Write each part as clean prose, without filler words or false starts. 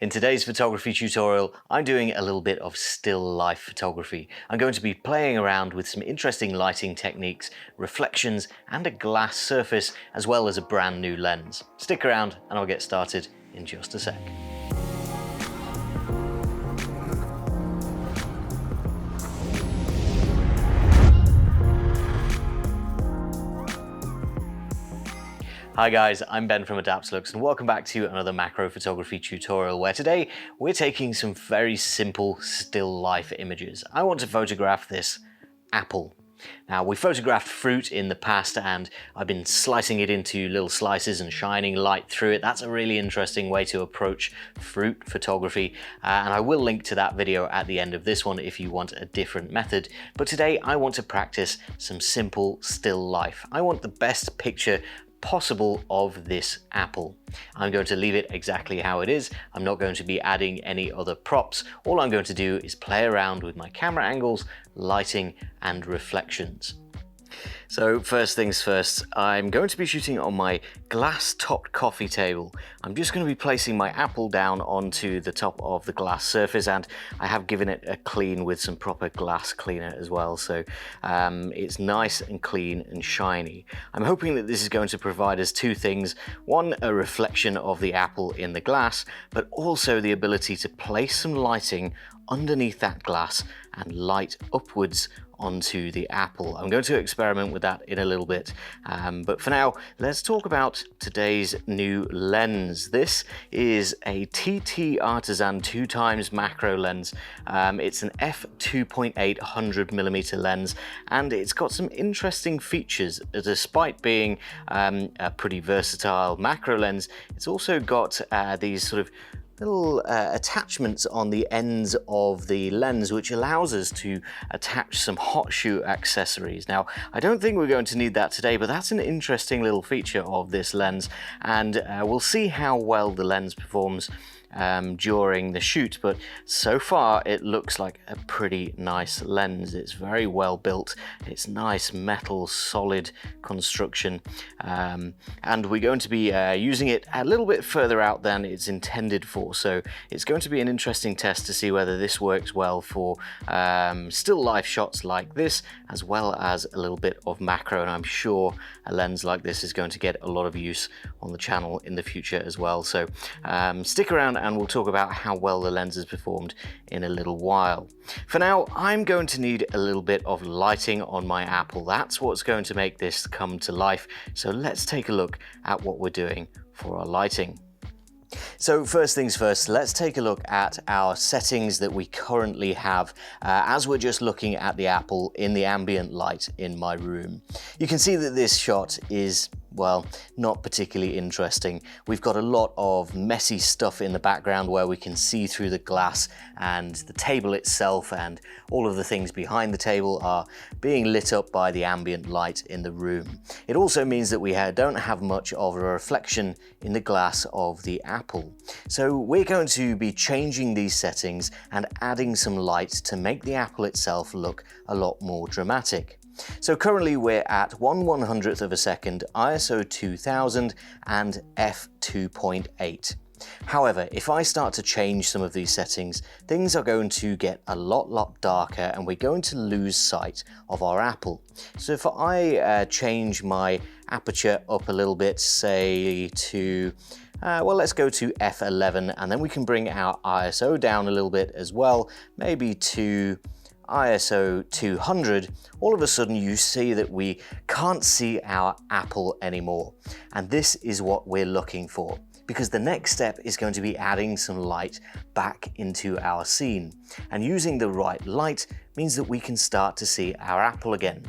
In today's photography tutorial, I'm doing a little bit of still life photography. I'm going to be playing around with some interesting lighting techniques, reflections, and a glass surface, as well as a brand new lens. Stick around and I'll get started in just a sec. Hi guys, I'm Ben from Adaptalux and welcome back to another macro photography tutorial where today we're taking some very simple still life images. I want to photograph this apple. Now, we photographed fruit in the past and I've been slicing it into little slices and shining light through it. That's a really interesting way to approach fruit photography, and I will link to that video at the end of this one if you want a different method. But today I want to practice some simple still life. I want the best picture possible of this apple. I'm going to leave it exactly how it is. I'm not going to be adding any other props. All I'm going to do is play around with my camera angles, lighting, and reflections. So first things first, I'm going to be shooting on my glass-topped coffee table. I'm just going to be placing my apple down onto the top of the glass surface, and I have given it a clean with some proper glass cleaner as well, so it's nice and clean and shiny. I'm hoping that this is going to provide us two things. One, a reflection of the apple in the glass, but also the ability to place some lighting underneath that glass and light upwards onto the apple. I'm going to experiment with that in a little bit, but for now let's talk about today's new lens. This is a TT Artisan 2x macro lens. It's an f2.8 100mm lens, and it's got some interesting features. Despite being a pretty versatile macro lens, it's also got these sort of little attachments on the ends of the lens, which allows us to attach some hot shoe accessories. Now, I don't think we're going to need that today, but that's an interesting little feature of this lens, and we'll see how well the lens performs during the shoot, but so far it looks like a pretty nice lens. It's very well built, it's nice metal solid construction, and we're going to be using it a little bit further out than it's intended for, so it's going to be an interesting test to see whether this works well for still life shots like this, as well as a little bit of macro, and I'm sure a lens like this is going to get a lot of use on the channel in the future as well. So stick around and we'll talk about how well the lens has performed in a little while. For now, I'm going to need a little bit of lighting on my apple. That's what's going to make this come to life. So let's take a look at what we're doing for our lighting. So first things first, let's take a look at our settings that we currently have as we're just looking at the apple in the ambient light in my room. You can see that this shot is, well, not particularly interesting. We've got a lot of messy stuff in the background where we can see through the glass, and the table itself and all of the things behind the table are being lit up by the ambient light in the room. It also means that we don't have much of a reflection in the glass of the apple. So we're going to be changing these settings and adding some light to make the apple itself look a lot more dramatic. So currently we're at 1/100th of a second, ISO 2000 and f2.8. However, if I start to change some of these settings, things are going to get a lot darker and we're going to lose sight of our apple. So if I change my aperture up a little bit, say to well, let's go to f11, and then we can bring our ISO down a little bit as well, maybe to ISO 200, all of a sudden you see that we can't see our apple anymore. And this is what we're looking for, because the next step is going to be adding some light back into our scene. And using the right light means that we can start to see our apple again.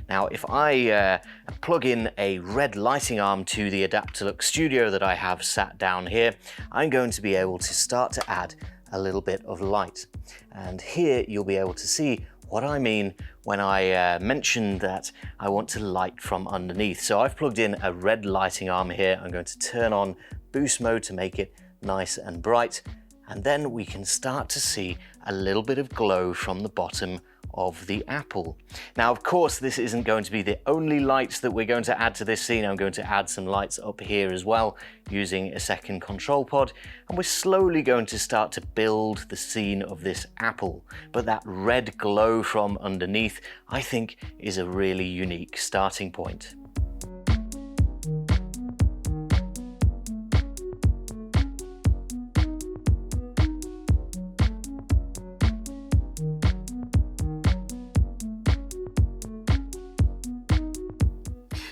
Now, if I plug in a red lighting arm to the Adaptalux Studio that I have sat down here, I'm going to be able to start to add a little bit of light. And here you'll be able to see what I mean when I mention that I want to light from underneath. So I've plugged in a red lighting arm here. I'm going to turn on boost mode to make it nice and bright, and then we can start to see a little bit of glow from the bottom of the apple. Now, of course, this isn't going to be the only lights that we're going to add to this scene. I'm going to add some lights up here as well using a second control pod, and we're slowly going to start to build the scene of this apple. But that red glow from underneath, I think, is a really unique starting point.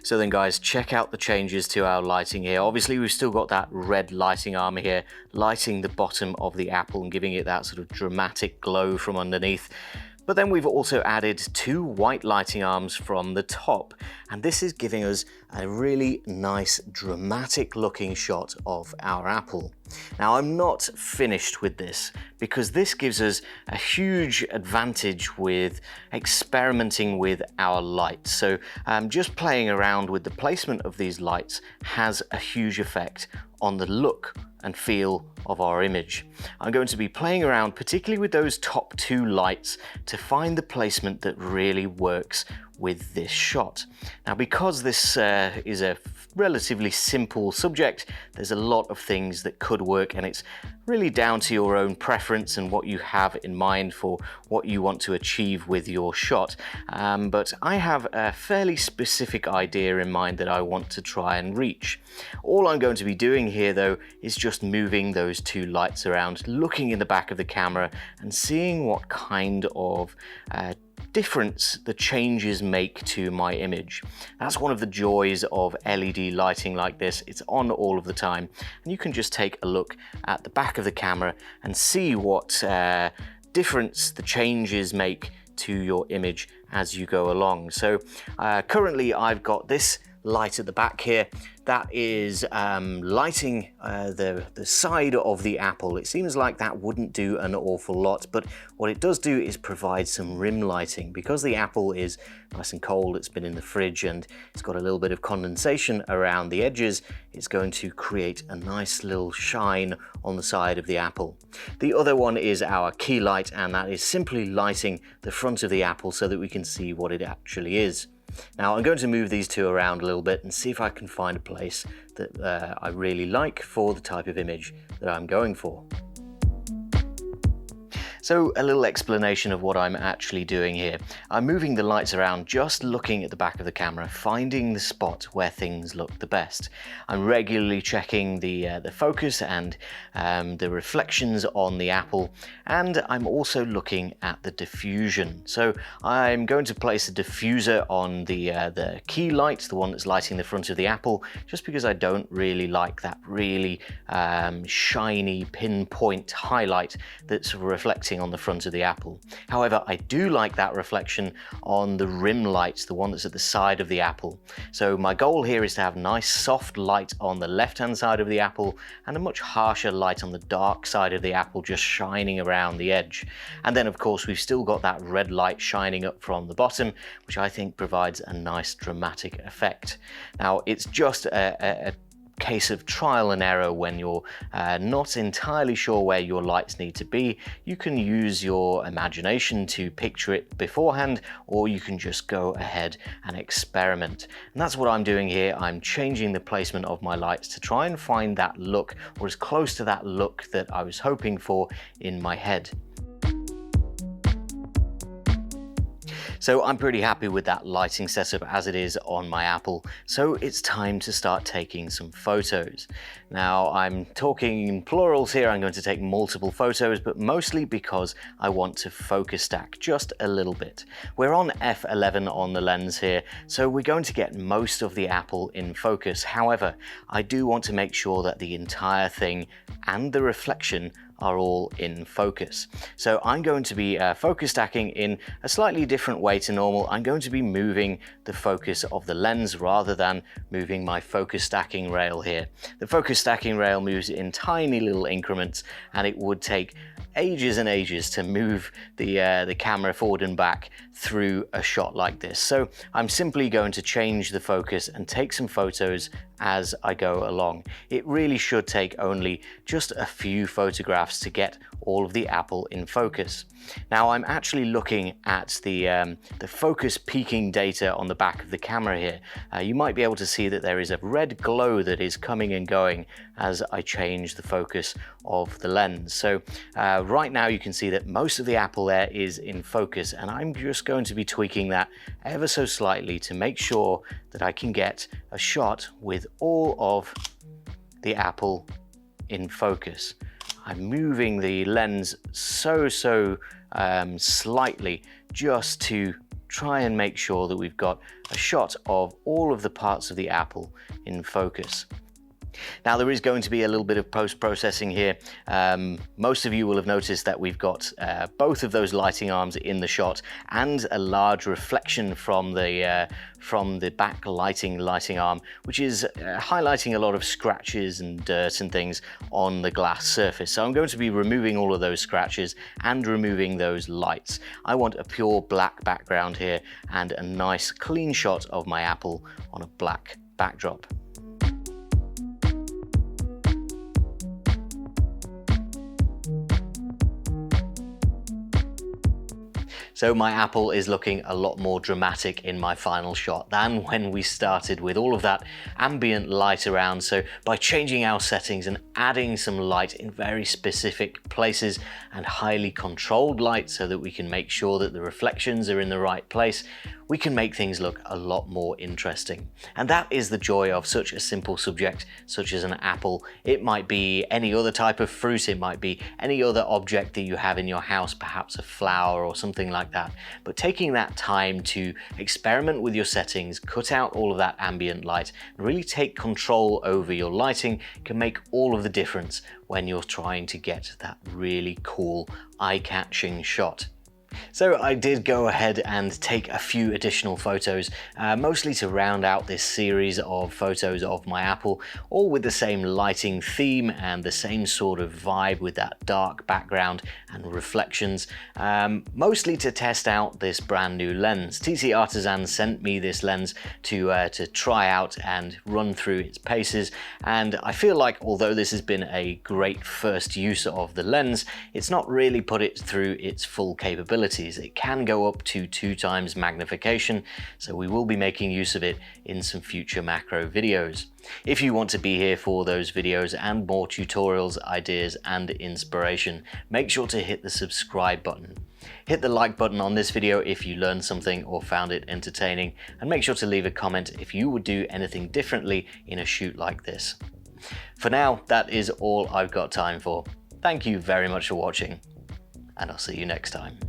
So then guys, check out the changes to our lighting here. Obviously we've still got that red lighting armor here, lighting the bottom of the apple and giving it that sort of dramatic glow from underneath. But then we've also added two white lighting arms from the top, and this is giving us a really nice dramatic looking shot of our apple. Now, I'm not finished with this because this gives us a huge advantage with experimenting with our lights. So just playing around with the placement of these lights has a huge effect on the look and feel of our image. I'm going to be playing around particularly with those top two lights to find the placement that really works with this shot. Now, because this is a relatively simple subject, there's a lot of things that could work, and it's really down to your own preference and what you have in mind for what you want to achieve with your shot. But I have a fairly specific idea in mind that I want to try and reach. All I'm going to be doing here though is just moving those two lights around, looking in the back of the camera and seeing what kind of difference the changes make to my image. That's one of the joys of LED lighting like this. It's on all of the time, and you can just take a look at the back of the camera and see what difference the changes make to your image as you go along. So currently I've got this light at the back here that is lighting the side of the apple. It seems like that wouldn't do an awful lot, but what it does do is provide some rim lighting. Because the apple is nice and cold, it's been in the fridge and it's got a little bit of condensation around the edges, it's going to create a nice little shine on the side of the apple. The other one is our key light, and that is simply lighting the front of the apple so that we can see what it actually is. Now, I'm going to move these two around a little bit and see if I can find a place that I really like for the type of image that I'm going for. So a little explanation of what I'm actually doing here. I'm moving the lights around, just looking at the back of the camera, finding the spot where things look the best. I'm regularly checking the focus and the reflections on the apple, and I'm also looking at the diffusion. So I'm going to place a diffuser on the key light, the one that's lighting the front of the apple, just because I don't really like that really shiny pinpoint highlight that's reflecting on the front of the apple. However, I do like that reflection on the rim lights, the one that's at the side of the apple. So my goal here is to have nice soft light on the left-hand side of the apple and a much harsher light on the dark side of the apple, just shining around the edge. And then of course we've still got that red light shining up from the bottom, which I think provides a nice dramatic effect. Now, it's just a case of trial and error. When you're not entirely sure where your lights need to be, you can use your imagination to picture it beforehand, or you can just go ahead and experiment. And that's what I'm doing here. I'm changing the placement of my lights to try and find that look, or as close to that look that I was hoping for in my head. So I'm pretty happy with that lighting setup as it is on my apple. So it's time to start taking some photos. Now, I'm talking in plurals here. I'm going to take multiple photos, but mostly because I want to focus stack just a little bit. We're on f11 on the lens here, so we're going to get most of the apple in focus. However, I do want to make sure that the entire thing and the reflection are all in focus. So I'm going to be focus stacking in a slightly different way to normal. I'm going to be moving the focus of the lens rather than moving my focus stacking rail here. The focus stacking rail moves in tiny little increments, and it would take ages and ages to move the camera forward and back through a shot like this. So I'm simply going to change the focus and take some photos as I go along. It really should take only just a few photographs photographs to get all of the apple in focus. Now I'm actually looking at the focus peaking data on the back of the camera here. You might be able to see that there is a red glow that is coming and going as I change the focus of the lens. So right now you can see that most of the apple there is in focus, and I'm just going to be tweaking that ever so slightly to make sure that I can get a shot with all of the apple in focus. I'm moving the lens so slightly just to try and make sure that we've got a shot of all of the parts of the apple in focus. Now there is going to be a little bit of post-processing here. Most of you will have noticed that we've got both of those lighting arms in the shot and a large reflection from the back lighting arm, which is highlighting a lot of scratches and dirt and things on the glass surface. So I'm going to be removing all of those scratches and removing those lights. I want a pure black background here and a nice clean shot of my apple on a black backdrop. So my apple is looking a lot more dramatic in my final shot than when we started with all of that ambient light around. So by changing our settings and adding some light in very specific places and highly controlled light so that we can make sure that the reflections are in the right place, we can make things look a lot more interesting. And that is the joy of such a simple subject such as an apple. It might be any other type of fruit, it might be any other object that you have in your house, perhaps a flower or something like that. But taking that time to experiment with your settings, cut out all of that ambient light, and really take control over your lighting can make all of the difference when you're trying to get that really cool, eye-catching shot. So I did go ahead and take a few additional photos, mostly to round out this series of photos of my apple, all with the same lighting theme and the same sort of vibe with that dark background and reflections, mostly to test out this brand new lens. TC Artisan sent me this lens to try out and run through its paces, and I feel like although this has been a great first use of the lens, it's not really put it through its full capabilities. It can go up to 2 times magnification, so we will be making use of it in some future macro videos. If you want to be here for those videos and more tutorials, ideas and inspiration, make sure to hit the subscribe button. Hit the like button on this video if you learned something or found it entertaining, and make sure to leave a comment if you would do anything differently in a shoot like this. For now, that is all I've got time for. Thank you very much for watching, and I'll see you next time.